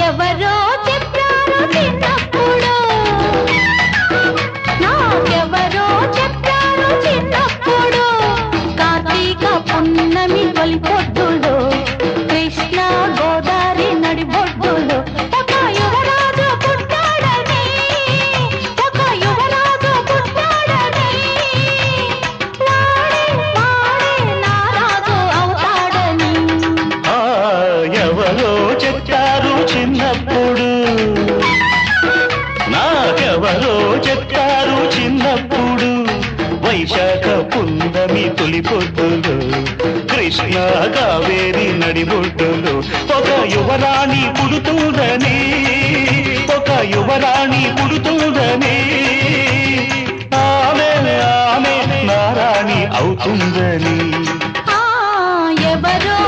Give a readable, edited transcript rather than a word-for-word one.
ఎవరో చెప్పారు చిన్నప్పుడు, నాకెవరో చెప్పారు చిన్నప్పుడు, కార్తీక పున్నమి తొలి పొద్దులో, కృష్ణ గోదావరి నడిబొడ్డులో ఒక యువరాజు పుట్టాడని, ఒక యువరాజు పుట్టాడని, వాడే వాడే నా రాజు అవుతాడని. ఎవరో చెప్పారు చిన్నప్పుడు, నాకెవరో చెప్పారు చిన్నప్పుడు, వైశాఖ పున్నమి తొలి పొద్దులు, కృష్ణ కావేరి నడిబొడ్డులు ఒక యువరాణి పుడుతుందని, ఒక యువరాణి పుడుతుందని, ఆమె ఆమె నారాణి అవుతుందని. ఎవరో